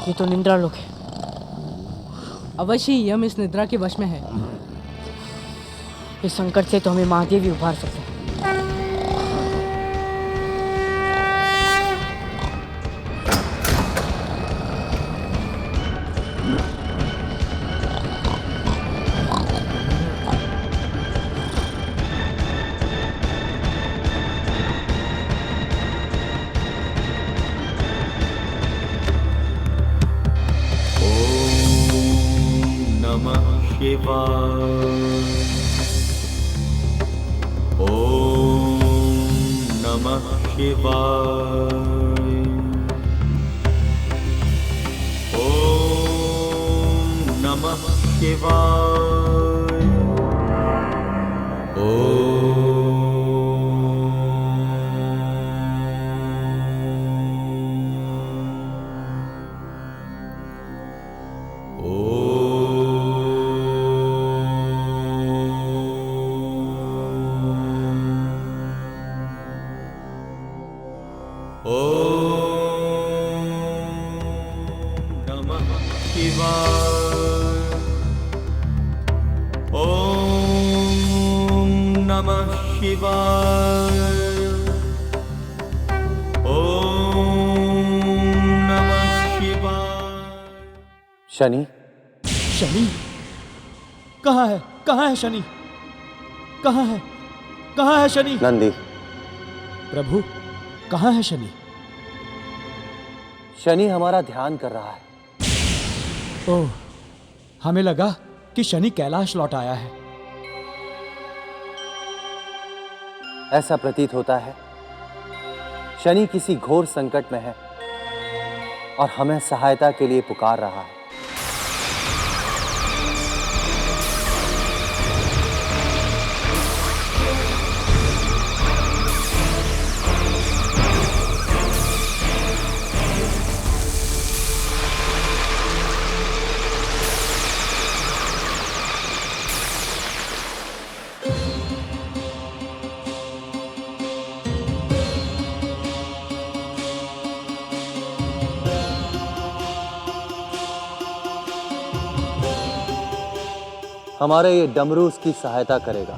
ये तो निद्रा लोक है। अवश्य ही यम इस निद्रा के वश में है। इस संकट से तो हमें महादेव ही उबार सकते हैं। शनि, शनि कहाँ है? कहाँ है शनि? कहाँ है? कहाँ है शनि? नंदी, प्रभु, कहाँ है शनि? शनि हमारा ध्यान कर रहा है। ओह, हमें लगा कि शनि कैलाश लौट आया है। ऐसा प्रतीत होता है शनि किसी घोर संकट में है और हमें सहायता के लिए पुकार रहा है। हमारे ये डमरू उसकी सहायता करेगा।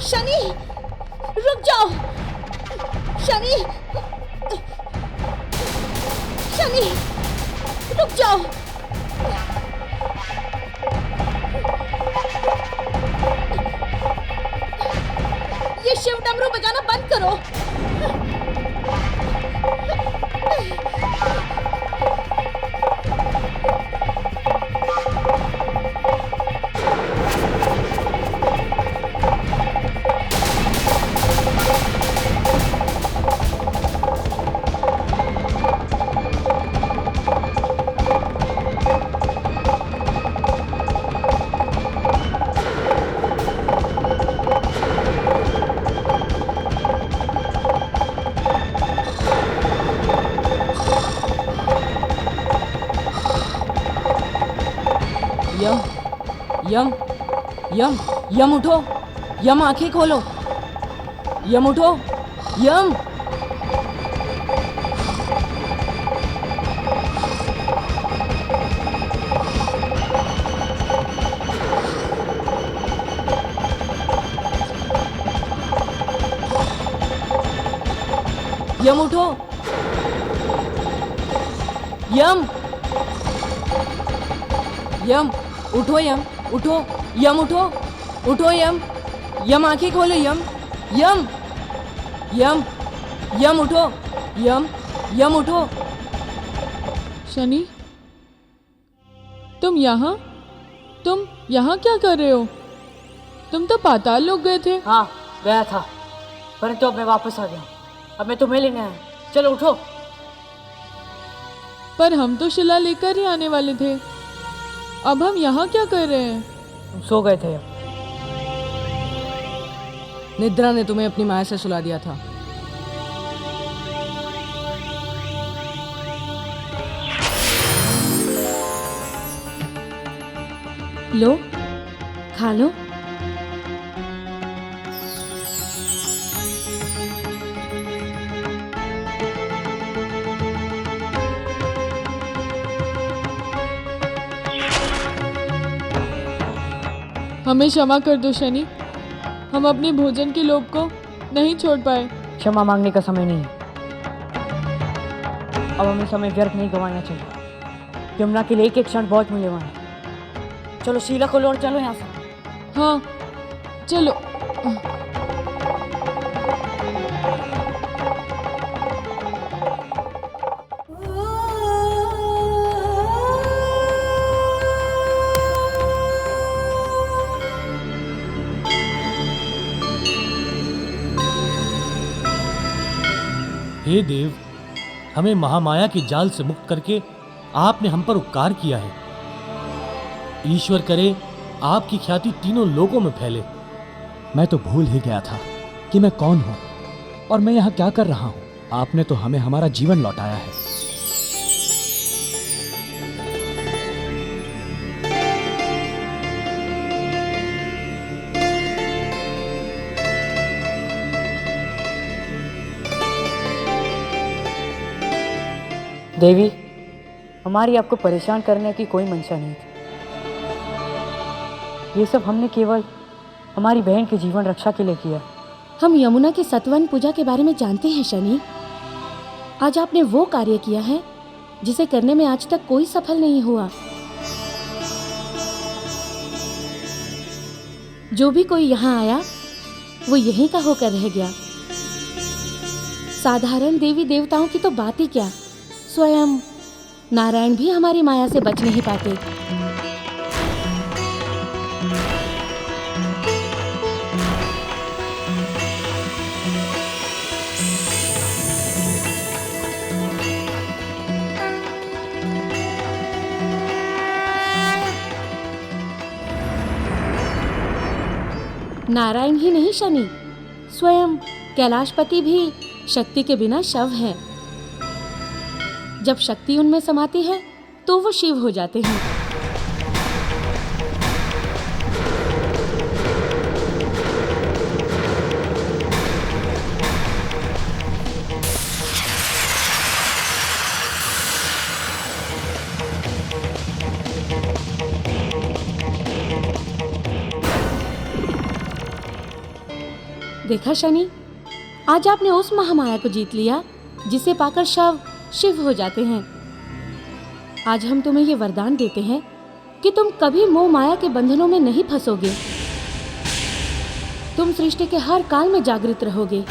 शनि, रुक जाओ। शनि, शनि, रुक जाओ। ये शिव डमरू बजाना बंद करो। यम, यम, यम उठो। यम आंखें खोलो। यम उठो। यम। यम उठो। यम, यम, उठो यम, उठो यम, उठो, उठो यम, यम आंखें खोलो यम, यम, यम, यम उठो, यम, यम उठो। शनि, तुम यहाँ क्या कर रहे हो? तुम तो पाताल लोक गए थे। हाँ गया था, परंतु अब मैं वापस आ गया। अब मैं तुम्हें लेने आया। चलो उठो। पर हम तो शिला लेकर ही आने वाले थे। अब हम यहाँ क्या कर रहे हैं? तुम सो गए थे। निद्रा ने तुम्हें अपनी माया से सुला दिया था। लो, खा लो। हमें क्षमा कर दो शनि, हम अपने भोजन के लोभ को नहीं छोड़ पाए। क्षमा मांगने का समय नहीं है। अब हमें समय व्यर्थ नहीं गंवाना चाहिए। यमुना के लिए एक एक क्षण बहुत मूल्यवान है। चलो शीला खोलो और चलो यहाँ से। हाँ चलो। हे देव, हमें महामाया के जाल से मुक्त करके आपने हम पर उपकार किया है। ईश्वर करे आपकी ख्याति तीनों लोकों में फैले। मैं तो भूल ही गया था कि मैं कौन हूं और मैं यहाँ क्या कर रहा हूं। आपने तो हमें हमारा जीवन लौटाया है। देवी, हमारी आपको परेशान करने की कोई मंशा नहीं थी। ये सब हमने केवल हमारी बहन के जीवन रक्षा के लिए किया। हम यमुना के सतवन पूजा के बारे में जानते हैं शनि। आज आपने वो कार्य किया है जिसे करने में आज तक कोई सफल नहीं हुआ। जो भी कोई यहाँ आया वो यहीं का होकर रह गया। साधारण देवी देवताओं की तो बात ही क्या, स्वयं नारायण भी हमारी माया से बच नहीं पाते। नारायण ही नहीं शनि, स्वयं कैलाशपति भी शक्ति के बिना शव है। जब शक्ति उनमें समाती है तो वो शिव हो जाते हैं। देखा शनि, आज आपने उस महामाया को जीत लिया जिसे पाकर शव शिव हो जाते हैं। आज हम तुम्हें ये वरदान देते हैं कि तुम कभी मोह माया के बंधनों में नहीं फंसोगे। तुम सृष्टि के हर काल में जागृत रहोगे।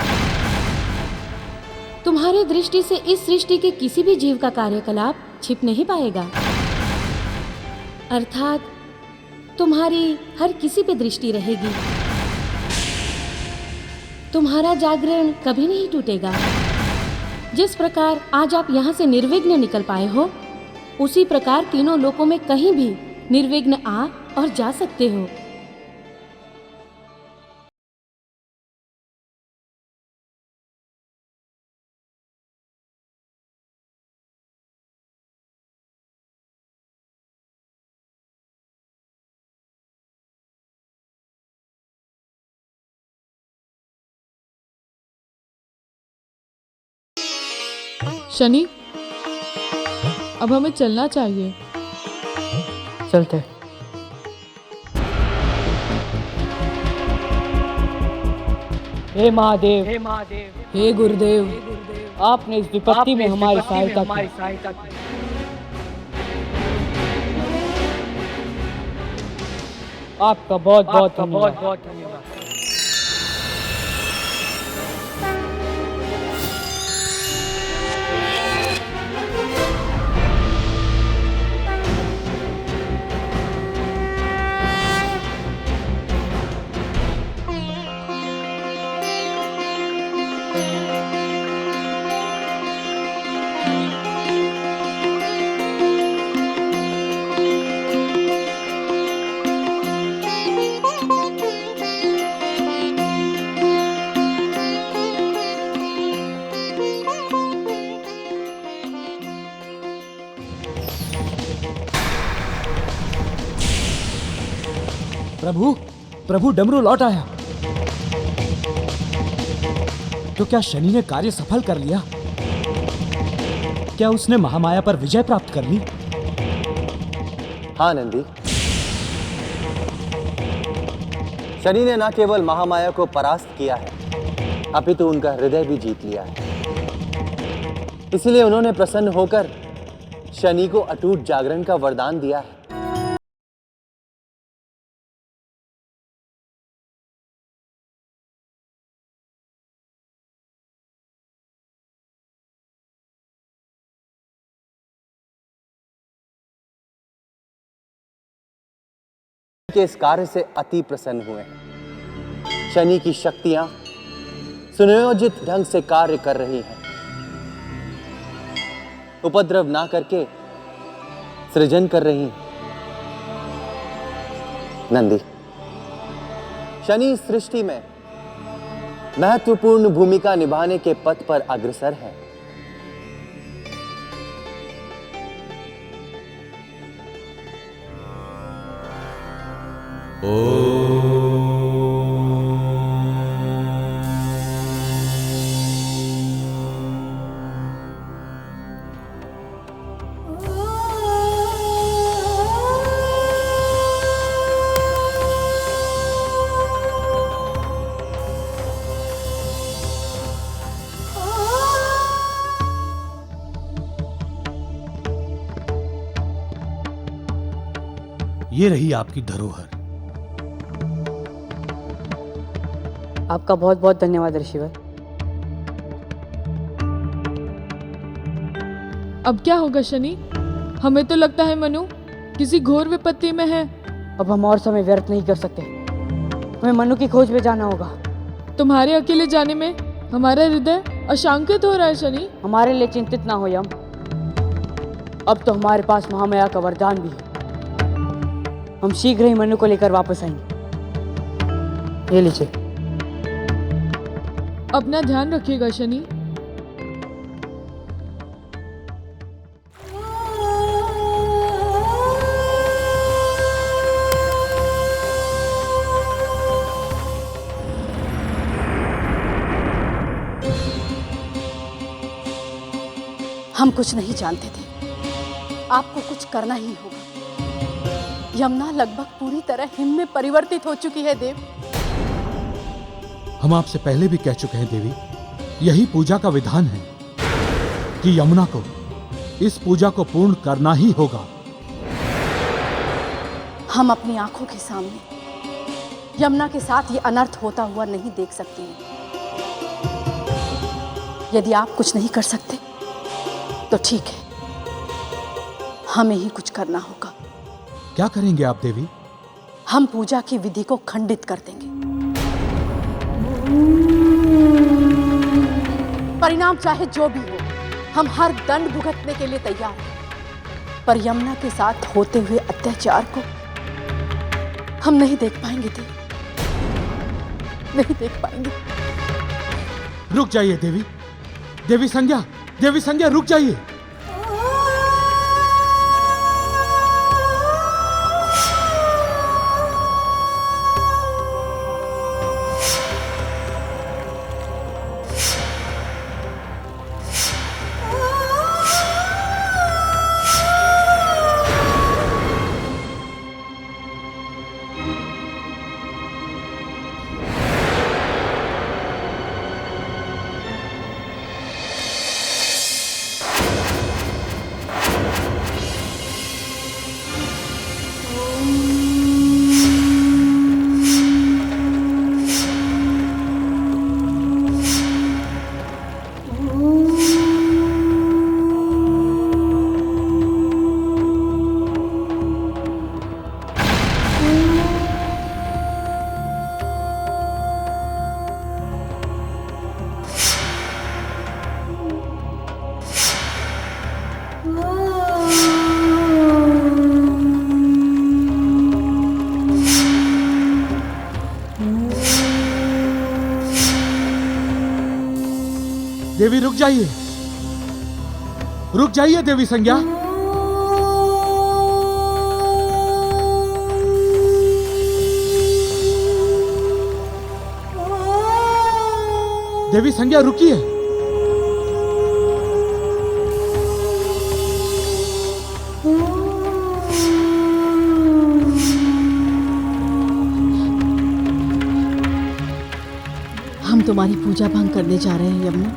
तुम्हारी दृष्टि से इस सृष्टि के किसी भी जीव का कार्यकलाप छिप नहीं पाएगा। अर्थात तुम्हारी हर किसी पे दृष्टि रहेगी। तुम्हारा जागरण कभी नहीं टूटेगा। जिस प्रकार आज आप यहाँ से निर्विघ्न निकल पाए हो, उसी प्रकार तीनों लोकों में कहीं भी निर्विघ्न आ और जा सकते हो। शनि, अब हमें चलना चाहिए। चलते। हे महादेव, हे गुरुदेव, आपने इस विपत्ति में हमारी सहायता की। आपका बहुत बहुत धन्यवाद। प्रभु, प्रभु डमरू लौट आया। तो क्या शनि ने कार्य सफल कर लिया? क्या उसने महामाया पर विजय प्राप्त कर ली? हाँ नंदी, शनि ने न केवल महामाया को परास्त किया है, अपितु उनका हृदय भी जीत लिया है। इसलिए उन्होंने प्रसन्न होकर शनि को अटूट जागरण का वरदान दिया है। के इस कार्य से अति प्रसन्न हुए हैं। शनि की शक्तियां सुनियोजित ढंग से कार्य कर रही हैं, उपद्रव ना करके सृजन कर रही हैं। नंदी, शनि इस सृष्टि में महत्वपूर्ण भूमिका निभाने के पथ पर अग्रसर है। ये रही आपकी धरोहर। आपका बहुत बहुत धन्यवाद ऋषिवर। अब क्या होगा शनि? हमें तो लगता है मनु किसी घोर विपत्ति में है। अब हम और समय व्यर्थ नहीं कर सकते, हमें मनु की खोज में जाना होगा। तुम्हारे अकेले जाने में हमारा हृदय अशांकित हो रहा है शनि। हमारे लिए चिंतित ना हो यम, अब तो हमारे पास महामाया का वरदान भी है। हम शीघ्र ही मनु को लेकर वापस आएंगे। ये लीजिए। अपना ध्यान रखिएगा शनि। हम कुछ नहीं जानते थे, आपको कुछ करना ही होगा। यमुना लगभग पूरी तरह हिम में परिवर्तित हो चुकी है देव। हम आपसे पहले भी कह चुके हैं देवी, यही पूजा का विधान है कि यमुना को इस पूजा को पूर्ण करना ही होगा। हम अपनी आंखों के सामने यमुना के साथ ये अनर्थ होता हुआ नहीं देख सकते हैं। यदि आप कुछ नहीं कर सकते तो ठीक है, हमें ही कुछ करना होगा। क्या करेंगे आप देवी? हम पूजा की विधि को खंडित कर देंगे। परिणाम चाहे जो भी हो, हम हर दंड भुगतने के लिए तैयार हैं। पर यमुना के साथ होते हुए अत्याचार को हम नहीं देख पाएंगे देवी, नहीं देख पाएंगे। रुक जाइए देवी, देवी संज्ञा, देवी संज्ञा रुक जाइए। देवी रुक जाइए, रुक जाइए देवी संज्ञा। देवी संज्ञा रुकिए। हम तुम्हारी पूजा भंग करने जा रहे हैं यमुना,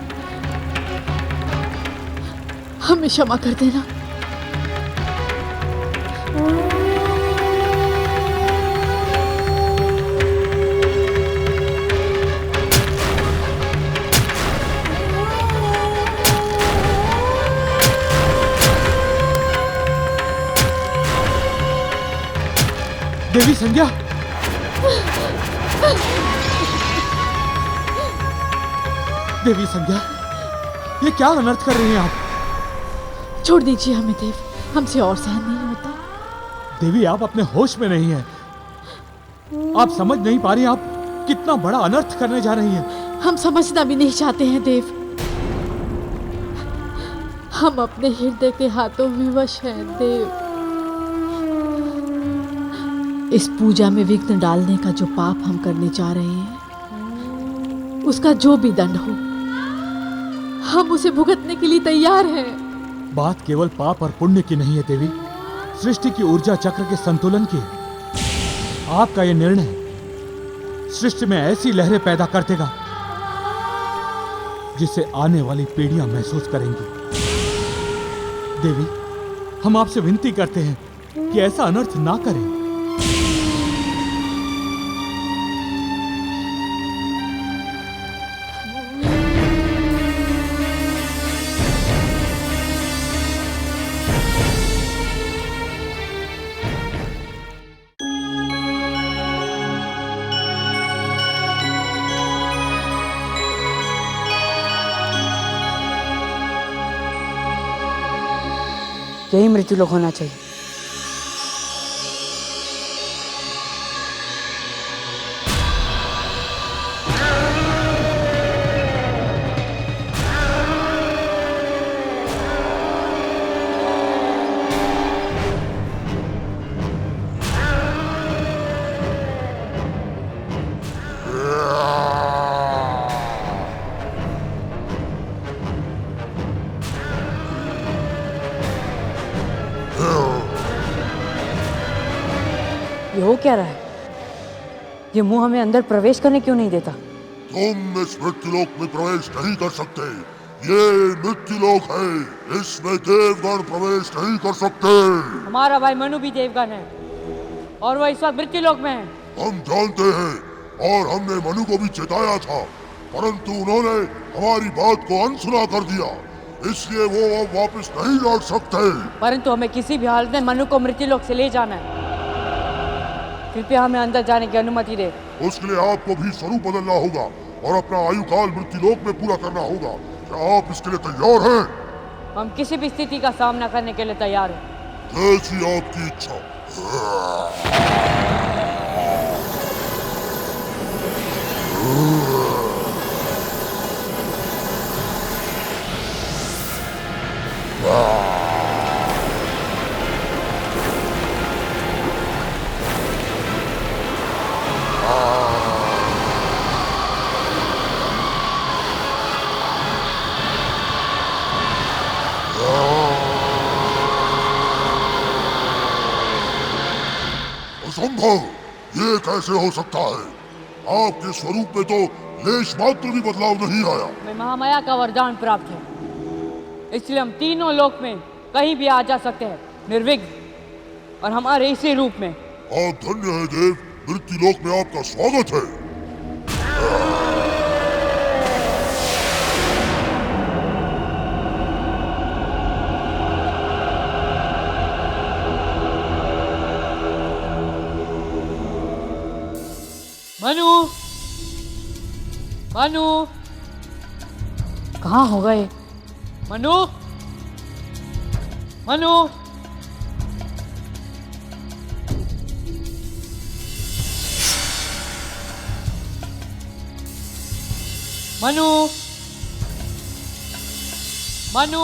हमें क्षमा कर देना। देवी संज्ञा, देवी संज्ञा, ये क्या अनर्थ कर रही हैं आप? छोड़ दीजिए हमें देव, हमसे और सहन नहीं होता। देवी आप अपने होश में नहीं हैं। आप समझ नहीं पा रही आप कितना बड़ा अनर्थ करने जा रही हैं। हम समझना भी नहीं चाहते हैं देव, हम अपने हृदय के हाथों विवश हैं देव। इस पूजा में विघ्न डालने का जो पाप हम करने जा रहे हैं, उसका जो भी दंड हो, हम उसे भुगतने के लिए तैयार हैं। बात केवल पाप और पुण्य की नहीं है देवी, सृष्टि की ऊर्जा चक्र के संतुलन की है। आपका यह निर्णय सृष्टि में ऐसी लहरें पैदा कर देगा जिसे आने वाली पीढ़ियां महसूस करेंगी। देवी, हम आपसे विनती करते हैं कि ऐसा अनर्थ ना करें। यही मृत्यु लोक होना चाहिए। ये हो क्या रहा है? ये मुंह हमें अंदर प्रवेश करने क्यों नहीं देता? तुम इस मृत्युलोक में प्रवेश नहीं कर सकते। ये मृत्युलोक है, इसमें देवगण प्रवेश नहीं कर सकते। हमारा भाई मनु भी देवगण है और वह इस वक्त मृत्युलोक में है। हम जानते हैं और हमने मनु को भी चेताया था, परंतु उन्होंने हमारी बात को अनसुना कर दिया, इसलिए वो अब वापस नहीं लौट सकते। परंतु हमें किसी भी हालत में मनु को मृत्युलोक से ले जाना है। कृपया हमें अंदर जाने की अनुमति दे। उसके लिए आपको भी स्वरूप बदलना होगा और अपना आयुकाल मृत्युलोक में पूरा करना होगा। क्या आप इसके लिए तैयार हैं? हम किसी भी स्थिति का सामना करने के लिए तैयार हैं। जैसी आपकी इच्छा। असंभव, ये कैसे हो सकता है? आपके स्वरूप में तो लेश मात्र भी बदलाव नहीं आया। हमें महामाया का वरदान प्राप्त है, इसलिए हम तीनों लोक में कहीं भी आ जा सकते हैं निर्विघ्न और हमारे इसी रूप में। आप धन्य हैं देव, मृत्युलोक में आपका स्वागत है। मनु, मनु, कहाँ होगा ये? मनु, मनु, मनु, मनु,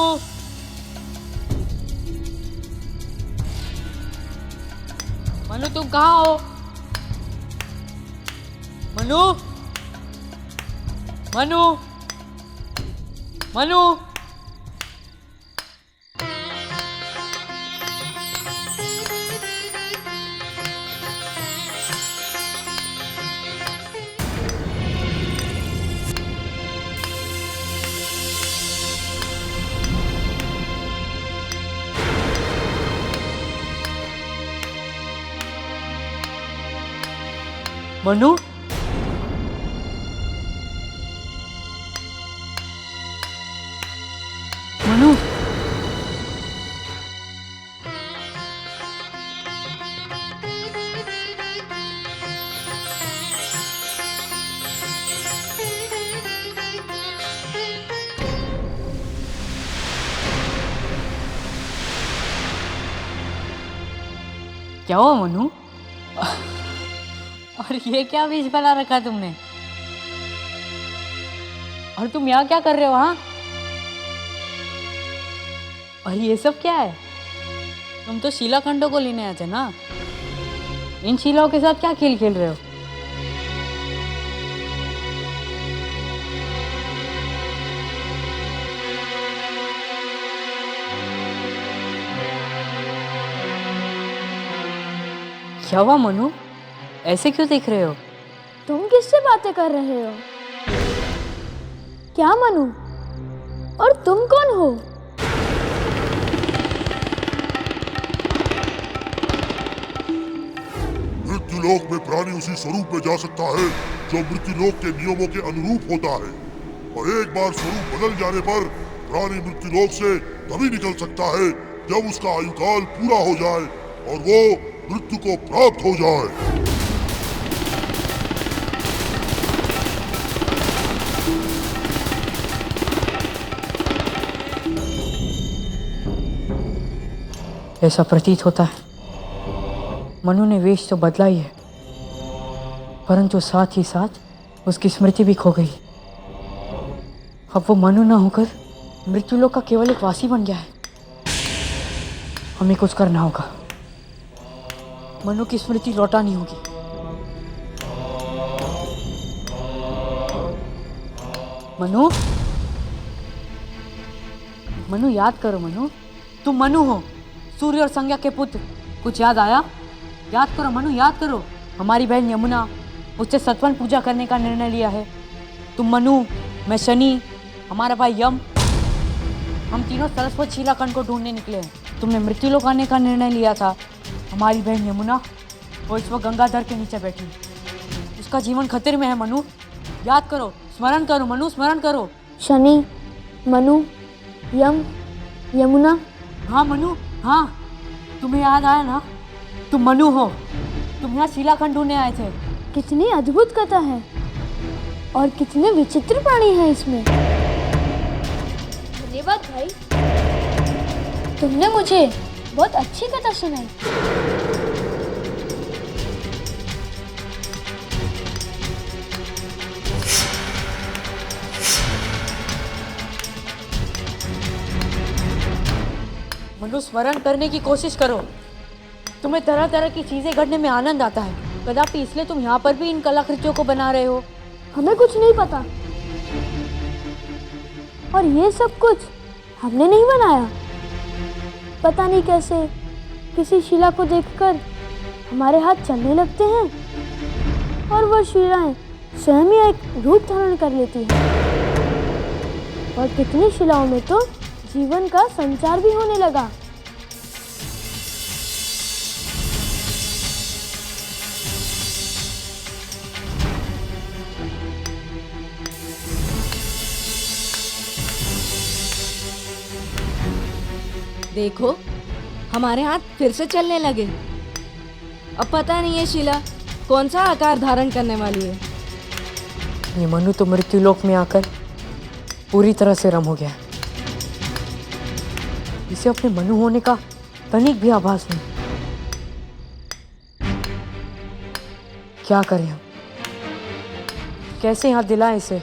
मनु तुम कहाँ हो? मनु, मनु, मनु। मनु, मनु, क्या हुआ मनु? और ये क्या बीज बना रखा तुमने? और तुम यहाँ क्या कर रहे हो? हाँ, और ये सब क्या है? तुम तो शिलाखंडों को लेने आए थे ना? इन शिलाओं के साथ क्या खेल खेल रहे हो? क्या हुआ मनु? ऐसे क्यों देख रहे हो? तुम किससे बातें कर रहे हो? क्या मनु? और तुम कौन हो? मृत्युलोक में प्राणी उसी स्वरूप में जा सकता है जो मृत्युलोक के नियमों के अनुरूप होता है, और एक बार स्वरूप बदल जाने पर प्राणी मृत्युलोक से तभी निकल सकता है जब उसका आयुकाल पूरा हो जाए और वो मृत्यु को प्राप्त हो जाए। ऐसा प्रतीत होता है मनु ने वेश तो बदला ही है, परंतु साथ ही साथ उसकी स्मृति भी खो गई। अब वो मनु न होकर मृत्युलोक का केवल एक वासी बन गया है। हमें कुछ करना होगा, मनु की स्मृति लौटानी होगी। मनु, मनु याद करो मनु, तुम मनु हो, सूर्य और संज्ञा के पुत्र। कुछ याद आया? याद करो मनु, याद करो। हमारी बहन यमुना, उससे सतवन पूजा करने का निर्णय लिया है। तुम मनु, मैं शनि, हमारा भाई यम, हम तीनों सरस्वत शिलाखंड को ढूंढने निकले हैं। तुमने मृत्युलोक आने का निर्णय लिया था। हमारी बहन यमुना वो इस वक्त गंगाधर के नीचे बैठी, उसका जीवन खतरे में है। मनु याद करो, स्मरण करो मनु, स्मरण करो। शनि, मनु, यम, यमुना। हाँ मनु, हाँ, तुम्हें याद आया ना? तुम मनु हो, तुम यहाँ शिलाखंड ढूंढने आए थे। कितनी अद्भुत कथा है और कितने विचित्र प्राणी हैं इसमें। धन्यवाद भाई, तुमने मुझे बहुत अच्छी कथा सुनाई। मनु, स्मरण करने की कोशिश करो। तुम्हें तरह तरह की चीजें घटने में आनंद आता है, कदापि इसलिए तुम यहाँ पर भी इन कलाकृतियों को बना रहे हो। हमें कुछ नहीं पता, और ये सब कुछ हमने नहीं बनाया। पता नहीं कैसे किसी शिला को देखकर हमारे हाथ चलने लगते हैं और वह शिलाएं स्वयं ही एक रूप धारण कर लेती हैं। और कितनी शिलाओं में तो जीवन का संचार भी होने लगा। देखो, हमारे हाथ फिर से चलने लगे। अब पता नहीं है शिला कौन सा आकार धारण करने वाली है। ये मनु तो मृत्युलोक में आकर पूरी तरह से रम हो गया है। इसे अपने मनु होने का तनिक भी आभास नहीं। क्या करें हम? कैसे यहाँ दिलाएं इसे?